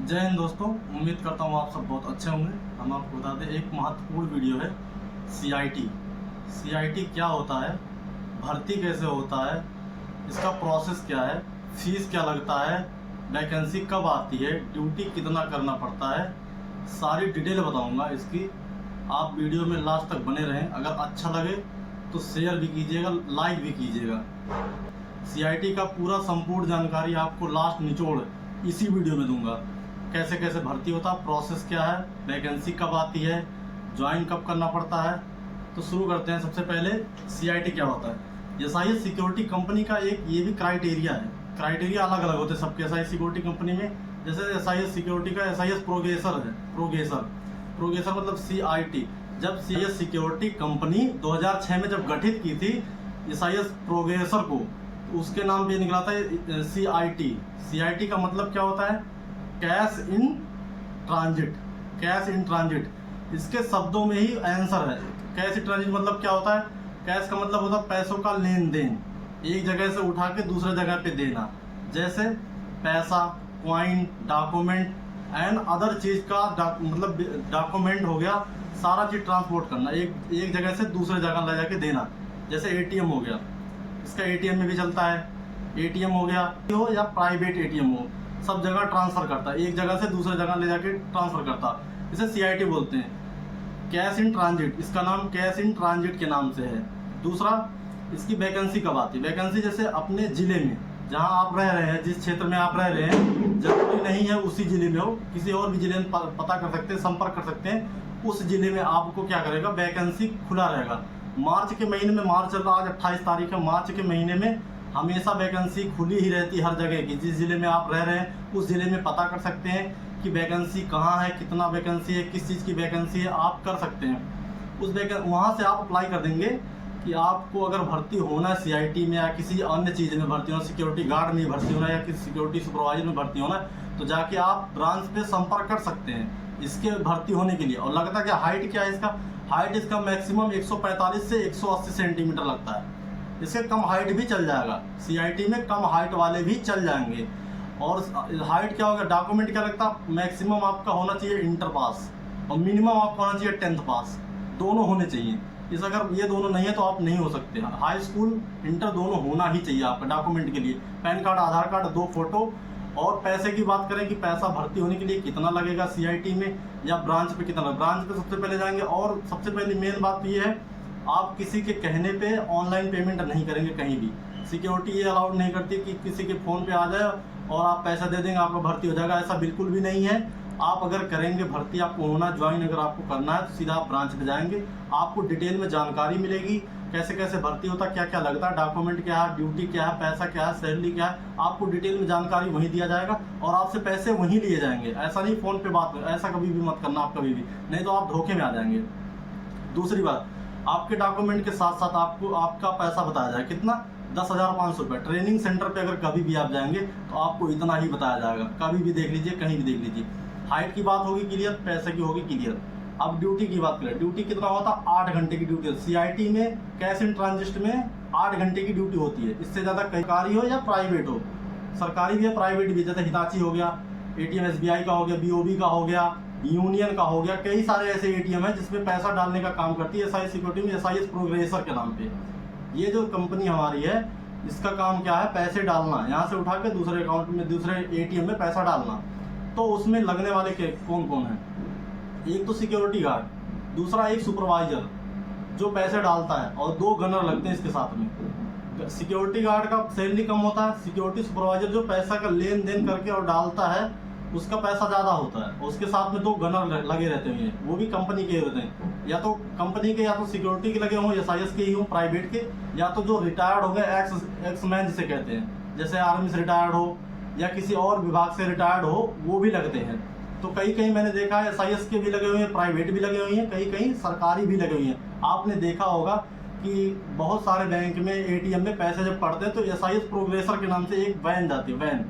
जय हिंद दोस्तों, उम्मीद करता हूँ आप सब बहुत अच्छे होंगे। हम आपको बता दें, एक महत्वपूर्ण वीडियो है सीआईटी। सीआईटी क्या होता है, भर्ती कैसे होता है, इसका प्रोसेस क्या है, फीस क्या लगता है, वैकेंसी कब आती है, ड्यूटी कितना करना पड़ता है, सारी डिटेल बताऊंगा इसकी। आप वीडियो में लास्ट तक बने रहें। अगर अच्छा लगे तो शेयर भी कीजिएगा, लाइक भी कीजिएगा। सीआईटी का पूरा संपूर्ण जानकारी आपको लास्ट निचोड़ इसी वीडियो में दूंगा। कैसे कैसे भर्ती होता है, प्रोसेस क्या है, वैकेंसी कब आती है, ज्वाइन कब करना पड़ता है। तो शुरू करते हैं। सबसे पहले सीआईटी क्या होता है। एसआईएस सिक्योरिटी कंपनी का एक ये भी क्राइटेरिया है। क्राइटेरिया अलग अलग होते हैं सबके एसआईएस सिक्योरिटी कंपनी में। जैसे एसआईएस सिक्योरिटी का एसआईएस प्रोग्रेसर है। प्रोग्रेसर मतलब सीआईटी। जब सीआईएस सिक्योरिटी कंपनी 2006 में जब गठित की थी एसआईएस प्रोग्रेसर को, उसके नाम पे निकला था सीआईटी। सीआईटी का मतलब क्या होता है, cash in transit. Cash in transit इसके शब्दों में ही आंसर है। कैश इन ट्रांजिट मतलब क्या होता है, कैश का मतलब होता है पैसों का लेन देन, एक जगह से उठा के दूसरे जगह पे देना। जैसे पैसा, क्वाइन, डॉक्यूमेंट एंड अदर चीज का मतलब डॉक्यूमेंट हो गया, सारा चीज ट्रांसपोर्ट करना, एक जगह से दूसरे जगह ले जाके देना। जैसे एटीएम हो गया, इसका एटीएम में भी चलता है। एटीएम हो गया हो या प्राइवेट एटीएम हो, सब जगह ट्रांसफर करता है, एक जगह से दूसरे जगह ले जाके ट्रांसफर करता। इसे सीआईटी बोलते हैं, कैश इन ट्रांजिट। इसका नाम कैश इन ट्रांजिट के नाम से है। दूसरा, इसकी वैकेंसी कब आती है। वैकेंसी जैसे अपने जिले में जहां आप रह रहे हैं, जिस क्षेत्र में आप रह रहे हैं, जरूरी नहीं है उसी जिले में हो, किसी और भी जिले में पता कर सकते हैं, संपर्क कर सकते हैं। उस जिले में आपको क्या करेगा, वैकेंसी खुला रहेगा। मार्च के महीने में, मार्च चल रहा, आज 28 तारीख है, मार्च के महीने में हमेशा वैकेंसी खुली ही रहती है हर जगह की। जिस जिले में आप रह रहे हैं उस जिले में पता कर सकते हैं कि वैकेंसी कहाँ है, कितना वैकेंसी है, किस चीज़ की वैकेंसी है, आप कर सकते हैं। उस वहाँ से आप अप्लाई कर देंगे कि आपको अगर भर्ती होना है सीआईटी में या किसी अन्य चीज़ में भर्ती होना, सिक्योरिटी गार्ड में भर्ती होना या किसी सिक्योरिटी सुपरवाइजर में भर्ती होना, तो जाके आप ब्रांच पे संपर्क कर सकते हैं इसके भर्ती होने के लिए। और लगता है कि हाइट क्या है इसका, हाइट इसका मैक्सिमम 145 से 180 सेंटीमीटर लगता है। इससे कम हाइट भी चल जाएगा, सीआईटी में कम हाइट वाले भी चल जाएंगे। और हाइट क्या होगा, डॉक्यूमेंट क्या लगता है, मैक्सिमम आपका होना चाहिए इंटर पास और मिनिमम आपका होना चाहिए 10th पास, दोनों होने चाहिए। इस अगर ये दोनों नहीं है तो आप नहीं हो सकते। हाई स्कूल इंटर दोनों होना ही चाहिए आपका डॉक्यूमेंट के लिए। पैन कार्ड, आधार कार्ड, 2 फोटो। और पैसे की बात करें कि पैसा भर्ती होने के लिए कितना लगेगा सीआईटी में या ब्रांच पे कितना, ब्रांच पे सबसे पहले जाएंगे। और सबसे पहले मेन बात ये है, आप किसी के कहने पे ऑनलाइन पेमेंट नहीं करेंगे कहीं भी। सिक्योरिटी ये अलाउड नहीं करती कि किसी के फ़ोन पे आ जाए और आप पैसा दे देंगे आपको भर्ती हो जाएगा, ऐसा बिल्कुल भी नहीं है। आप अगर करेंगे भर्ती, आपको होना ज्वाइन अगर आपको करना है तो सीधा आप ब्रांच पे जाएंगे, आपको डिटेल में जानकारी मिलेगी कैसे कैसे भर्ती होता है, क्या क्या लगता है, डॉक्यूमेंट क्या है, ड्यूटी क्या है, पैसा क्या है, सैलरी क्या है, आपको डिटेल में जानकारी वहीं दिया जाएगा और आपसे पैसे वहीं लिए जाएंगे। ऐसा नहीं फ़ोन पे बात, ऐसा कभी भी मत करना आप कभी भी, नहीं तो आप धोखे में आ जाएंगे। दूसरी बात, आपके डॉक्यूमेंट के साथ साथ आपको आपका पैसा बताया जाए कितना, 10,500 रुपये। ट्रेनिंग सेंटर पे अगर कभी भी आप जाएंगे तो आपको इतना ही बताया जाएगा, कभी भी देख लीजिए, कहीं भी देख लीजिए। हाइट की बात होगी क्लियर, पैसे की होगी क्लियर। अब ड्यूटी की बात करें, ड्यूटी कितना होता है, 8 घंटे की ड्यूटी। सीआईटी में कैश इन ट्रांजिट में 8 घंटे की ड्यूटी होती है। इससे ज़्यादा सरकारी हो या प्राइवेट हो, सरकारी भी है प्राइवेट भी। जैसे हिताची हो गया, एटीएम एसबीआई का हो गया, बीओबी का हो गया, यूनियन का हो गया, कई सारे ऐसे एटीएम है जिसमें पैसा डालने का काम करती है एसआईएस सिक्योरिटी में, एसआईएस प्रोग्रेसर के नाम पे। ये जो कंपनी हमारी है, इसका काम क्या है, पैसे डालना, यहाँ से उठा के दूसरे अकाउंट में, दूसरे एटीएम में पैसा डालना। तो उसमें लगने वाले के कौन कौन है, एक तो सिक्योरिटी गार्ड, दूसरा एक सुपरवाइजर जो पैसे डालता है, और 2 गनर लगते हैं इसके साथ में। सिक्योरिटी गार्ड का सैलरी कम होता है, सिक्योरिटी सुपरवाइजर जो पैसा का लेन देन करके और डालता है उसका पैसा ज़्यादा होता है। उसके साथ में 2 गनर लगे रहते हैं, वो भी कंपनी के होते हैं, या तो कंपनी के, या तो सिक्योरिटी के लगे हों, एसआईएस के ही हों प्राइवेट के, या तो जो रिटायर्ड हो गए, एक्स मैन जिसे कहते हैं, जैसे आर्मी से रिटायर्ड हो या किसी और विभाग से रिटायर्ड हो, वो भी लगते हैं। तो कहीं कहीं मैंने देखा है एसआईएस के भी लगे हुए हैं, प्राइवेट भी लगे हुए हैं, कहीं कहीं सरकारी भी लगे हुए हैं। आपने देखा होगा कि बहुत सारे बैंक में एटीएम में पैसे जब पड़ते हैं तो एसआईएस प्रोग्रेसर के नाम से एक वैन जाती है, वैन,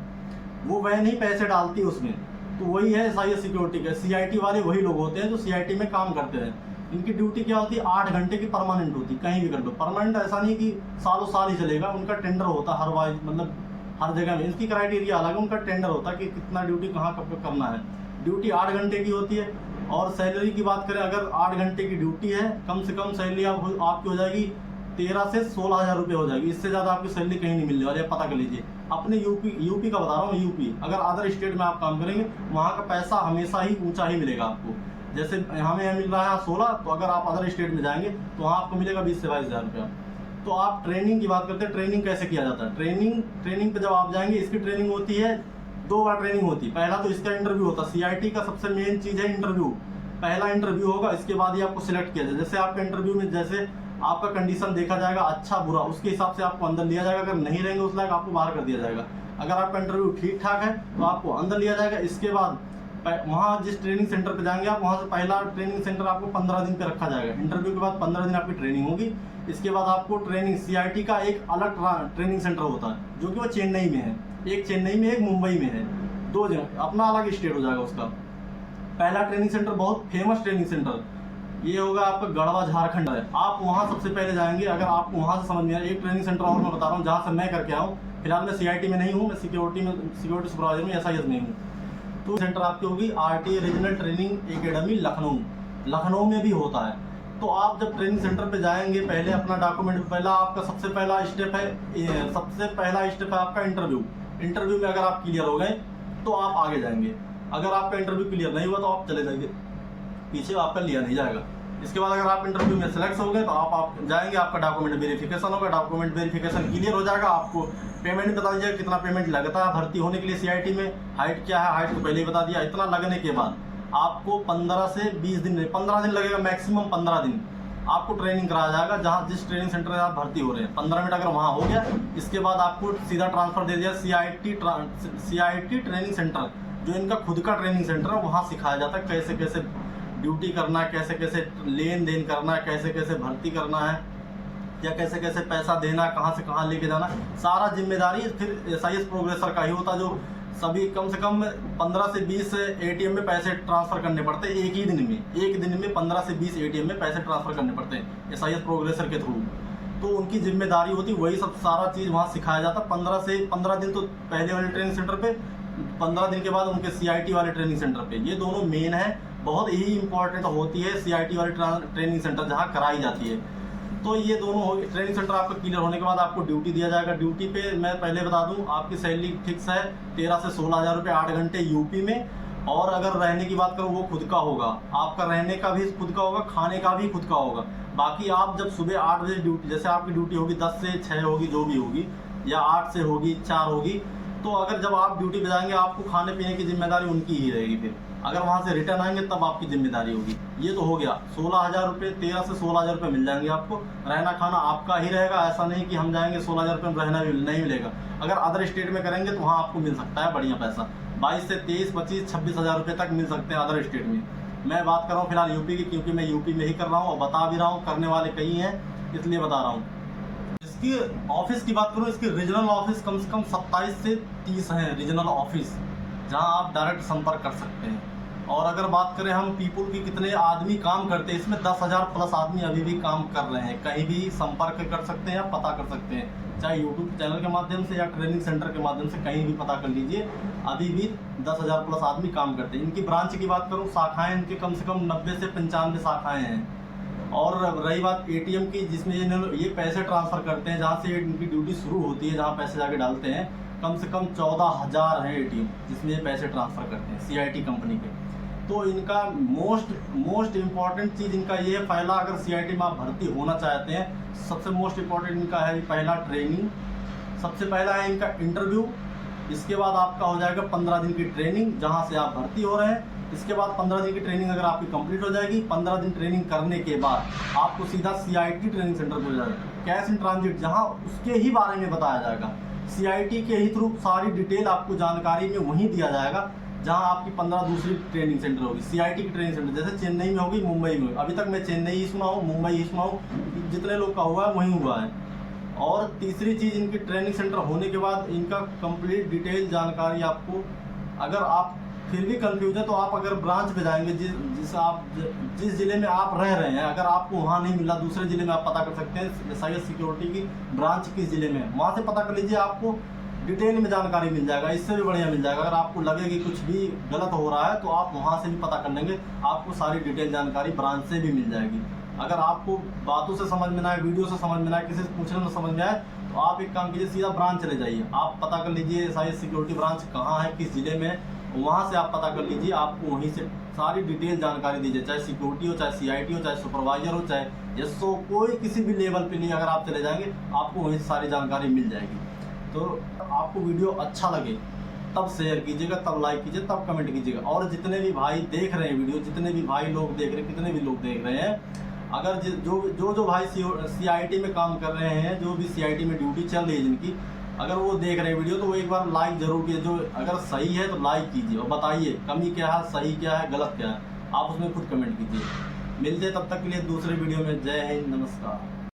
वो वैन ही पैसे डालती है उसमें। तो वही है एसआईएस सिक्योरिटी का। सीआईटी वाले वही लोग होते हैं जो सीआईटी में काम करते हैं। इनकी ड्यूटी क्या होती है, 8 घंटे की परमानेंट होती है, कहीं भी कर लो। परमानेंट ऐसा नहीं कि सालों साल ही चलेगा, उनका टेंडर होता है हर वाइज, मतलब हर जगह में इसकी क्राइटेरिया अलग है, उनका टेंडर होता है कि कितना ड्यूटी कहाँ कब करना है। ड्यूटी 8 घंटे की होती है। और सैलरी की बात करें, अगर 8 घंटे की ड्यूटी है, कम से कम सैलरी आपकी हो जाएगी 13 से 16,000 रुपये हो जाएगी। इससे ज़्यादा आपकी सैलरी कहीं नहीं मिलने वाली है, पता कर लीजिए। अपने यूपी का बता रहा हूँ, यूपी। अगर अदर स्टेट में आप काम करेंगे, वहाँ का पैसा हमेशा ही ऊंचा ही मिलेगा आपको। जैसे हमें मिल रहा है 16, तो अगर आप अदर स्टेट में जाएंगे तो वहाँ आपको मिलेगा 20 से 22,000 रुपया। तो आप ट्रेनिंग की बात करते हैं, ट्रेनिंग कैसे किया जाता है। ट्रेनिंग पे जब आप जाएंगे, इसकी ट्रेनिंग होती है, 2 बार ट्रेनिंग होती है। पहला तो इसका इंटरव्यू होता है। CIT का सबसे मेन चीज़ है इंटरव्यू। पहला इंटरव्यू होगा, इसके बाद ही आपको सिलेक्ट किया जाए। जैसे आपका इंटरव्यू में जैसे आपका कंडीशन देखा जाएगा, अच्छा बुरा, उसके हिसाब से आपको अंदर लिया जाएगा। अगर नहीं रहेंगे उस लायक, आपको बाहर कर दिया जाएगा। अगर आपका इंटरव्यू ठीक ठाक है तो आपको अंदर लिया जाएगा। इसके बाद वहाँ जिस ट्रेनिंग सेंटर पे जाएंगे आप, वहाँ से पहला ट्रेनिंग सेंटर आपको 15 दिन पे रखा जाएगा। इंटरव्यू के बाद 15 दिन आपकी ट्रेनिंग होगी। इसके बाद आपको ट्रेनिंग, CIT का एक अलग ट्रेनिंग सेंटर होता है, जो कि वो चेन्नई में है। एक चेन्नई में, एक मुंबई में है। 2 जगह, अपना अलग स्टेट हो जाएगा उसका। पहला ट्रेनिंग सेंटर बहुत फेमस ट्रेनिंग सेंटर ये होगा आपका गढ़वा, झारखंड है। आप वहाँ सबसे पहले जाएंगे। अगर आपको वहाँ से समझ में आए, एक ट्रेनिंग सेंटर और मैं बता रहा हूँ जहाँ से मैं करके आऊँ। फिलहाल मैं CIT में नहीं हूँ, मैं सिक्योरिटी सुपरवाइजर में SIS में हूँ। तो सेंटर आपकी होगी RTA regional training academy Lucknow में भी होता है। तो आप जब ट्रेनिंग सेंटर पे जाएंगे, पहले अपना डॉक्यूमेंट, पहला आपका सबसे पहला स्टेप है आपका इंटरव्यू में अगर आप क्लियर हो गए तो आप आगे जाएंगे। अगर आपका इंटरव्यू क्लियर नहीं हुआ तो आप चले जाएंगे, पीछे आपका लिया नहीं जाएगा। इसके बाद अगर आप इंटरव्यू में सेलेक्ट हो गए तो आप जाएंगे, आपका डॉक्यूमेंट वेरिफिकेशन होगा। डॉक्यूमेंट वेरिफिकेशन क्लियर हो जाएगा। आपको पेमेंट बता दीजिएगा कितना पेमेंट लगता है भर्ती होने के लिए CIT में। हाइट क्या है, हाइट तो पहले ही बता दिया। इतना लगने के बाद आपको 15 से 20 दिन, 15 दिन लगेगा, मैक्सिमम 15 दिन आपको ट्रेनिंग कराया जाएगा। जहाँ जिस ट्रेनिंग सेंटर में आप भर्ती हो रहे हैं, 15 मिनट अगर वहाँ हो गया, इसके बाद आपको सीधा ट्रांसफर दे दिया CIT ट्रेनिंग सेंटर, जो इनका खुद का ट्रेनिंग सेंटर है। वहाँ सिखाया जाता है कैसे कैसे ड्यूटी करना है, कैसे कैसे लेन देन करना है, कैसे कैसे भर्ती करना है, या कैसे कैसे पैसा देना, कहाँ से कहाँ लेके जाना। सारा जिम्मेदारी फिर SIS प्रोग्रेसर का ही होता, जो सभी कम से कम 15 से 20 ATM में पैसे ट्रांसफ़र करने पड़ते हैं एक दिन में 15 से 20 ATM में पैसे ट्रांसफ़र करने पड़ते हैं SIS प्रोग्रेसर के थ्रू। तो उनकी जिम्मेदारी होती, वही सब सारा चीज़ वहाँ सिखाया जाता। 15 दिन तो पहले वाले ट्रेनिंग सेंटर पे, 15 दिन के बाद उनके CIT वाले ट्रेनिंग सेंटर पे। ये दोनों मेन है, बहुत ही इंपॉर्टेंट होती है CIT वाली ट्रेनिंग सेंटर जहाँ कराई जाती है। तो ये दोनों हो गए। ट्रेनिंग सेंटर आपका क्लियर होने के बाद आपको ड्यूटी दिया जाएगा। ड्यूटी पे मैं पहले बता दूं, आपकी सैलरी फिक्स है 13 से 16,000 रुपये 8 घंटे यूपी में। और अगर रहने की बात करूं, वो खुद का होगा। आपका रहने का भी खुद का होगा, खाने का भी खुद का होगा। बाकी आप जब सुबह 8 बजे ड्यूटी, जैसे आपकी ड्यूटी होगी 10 से 6 होगी, जो भी होगी, या 8 से होगी, 4 होगी, तो अगर जब आप ड्यूटी पे जाएंगे, आपको खाने पीने की जिम्मेदारी उनकी ही रहेगी। फिर अगर वहाँ से रिटर्न आएंगे तब आपकी जिम्मेदारी होगी। ये तो हो गया 16,000 रुपये, 13 से 16,000 रुपये मिल जाएंगे आपको। रहना खाना आपका ही रहेगा, ऐसा नहीं कि हम जाएंगे 16,000 रुपये में रहना भी नहीं मिलेगा। अगर अदर स्टेट में करेंगे तो वहाँ आपको मिल सकता है बढ़िया पैसा, 22 से 23, 25, 26,000 रुपये तक मिल सकते हैं अदर स्टेट में। मैं बात कर रहा हूँ फिलहाल यूपी की, क्योंकि मैं यूपी में ही कर रहा हूँ और बता भी रहा हूँ, करने वाले कई हैं इसलिए बता रहा हूँ। इसकी ऑफिस की बात करूँ, इसकी रीजनल ऑफिस कम से कम 27 से 30 हैं रीजनल ऑफिस, जहाँ आप डायरेक्ट संपर्क कर सकते हैं। और अगर बात करें हम पीपुल की, कितने आदमी काम करते हैं, इसमें 10,000 प्लस आदमी अभी भी काम कर रहे हैं। कहीं भी संपर्क कर सकते हैं या पता कर सकते हैं, चाहे यूट्यूब चैनल के माध्यम से या ट्रेनिंग सेंटर के माध्यम से, कहीं भी पता कर लीजिए। अभी भी 10,000 प्लस आदमी काम करते हैं। इनकी ब्रांच की बात करूँ, शाखाएँ इनकी कम से कम 90 से 95 शाखाएँ हैं। और रही बात ATM की, जिसमें ये पैसे ट्रांसफ़र करते हैं, जहाँ से इनकी ड्यूटी शुरू होती है, जहाँ पैसे जाके डालते हैं, कम से कम 14,000 हैं ATM जिसमें ये पैसे ट्रांसफ़र करते हैं CIT कंपनी के। तो इनका मोस्ट इम्पॉर्टेंट चीज़ इनका ये है, पहला अगर CIT में आप भर्ती होना चाहते हैं, सबसे मोस्ट इम्पॉर्टेंट इनका है पहला ट्रेनिंग। सबसे पहला है इनका इंटरव्यू। इसके बाद आपका हो जाएगा 15 दिन की ट्रेनिंग, जहाँ से आप भर्ती हो रहे हैं। इसके बाद 15 दिन की ट्रेनिंग अगर आपकी कंप्लीट हो जाएगी, 15 दिन ट्रेनिंग करने के बाद आपको सीधा CIT ट्रेनिंग सेंटर पर जाएगा, कैश इन ट्रांजिट, जहाँ उसके ही बारे में बताया जाएगा। CIT के ही थ्रू सारी डिटेल आपको जानकारी में वहीं दिया जाएगा, जहाँ आपकी 15 दूसरी ट्रेनिंग सेंटर होगी। CIT की ट्रेनिंग सेंटर जैसे चेन्नई में होगी, मुंबई में होगी। अभी तक मैं चेन्नई ही सुना हूँ, मुंबई ही सुना हूँ, जितने लोग का हुआ है वहीं हुआ है। और तीसरी चीज़, इनकी ट्रेनिंग सेंटर होने के बाद इनका कंप्लीट डिटेल जानकारी आपको, अगर आप फिर भी कंफ्यूज है तो आप अगर ब्रांच पे जाएंगे, जिस ज़िले में आप रह रहे हैं, अगर आपको वहाँ नहीं मिला, दूसरे ज़िले में आप पता कर सकते हैं SIS सिक्योरिटी की ब्रांच किस ज़िले में है, वहाँ से पता कर लीजिए। आपको डिटेल में जानकारी मिल जाएगा, इससे भी बढ़िया मिल जाएगा। अगर आपको लगे कि कुछ भी गलत हो रहा है तो आप वहाँ से भी पता कर लेंगे, आपको सारी डिटेल जानकारी ब्रांच से भी मिल जाएगी। अगर आपको बातों से समझ में ना आए, वीडियो से समझ में ना आए, किसी से पूछने में समझ में आए, तो आप एक काम कीजिए, सीधा ब्रांच चले जाइए, आप पता कर लीजिए SIS सिक्योरिटी ब्रांच कहाँ है, किस जिले में है, वहाँ से आप पता कर लीजिए, आपको वहीं से सारी डिटेल जानकारी दीजिए, चाहे सिक्योरिटी हो, चाहे CIT हो, चाहे सुपरवाइजर हो, चाहे SO, कोई किसी भी लेवल पे नहीं, अगर आप चले जाएंगे आपको वहीं से सारी जानकारी मिल जाएगी। तो आपको वीडियो अच्छा लगे तब शेयर कीजिएगा, तब लाइक कीजिए, तब कमेंट कीजिएगा। और जितने भी भाई देख रहे हैं वीडियो, जितने भी भाई लोग देख रहे हैं, कितने भी लोग देख रहे हैं, अगर जो भाई CIT में काम कर रहे हैं, जो भी CIT में ड्यूटी चल रही है जिनकी, अगर वो देख रहे हैं वीडियो तो वो एक बार लाइक जरूर कीजिए। जो अगर सही है तो लाइक कीजिए और बताइए कमी क्या है, सही क्या है, गलत क्या है, आप उसमें खुद कमेंट कीजिए। मिलते हैं तब तक के लिए दूसरे वीडियो में। जय हिंद, नमस्कार।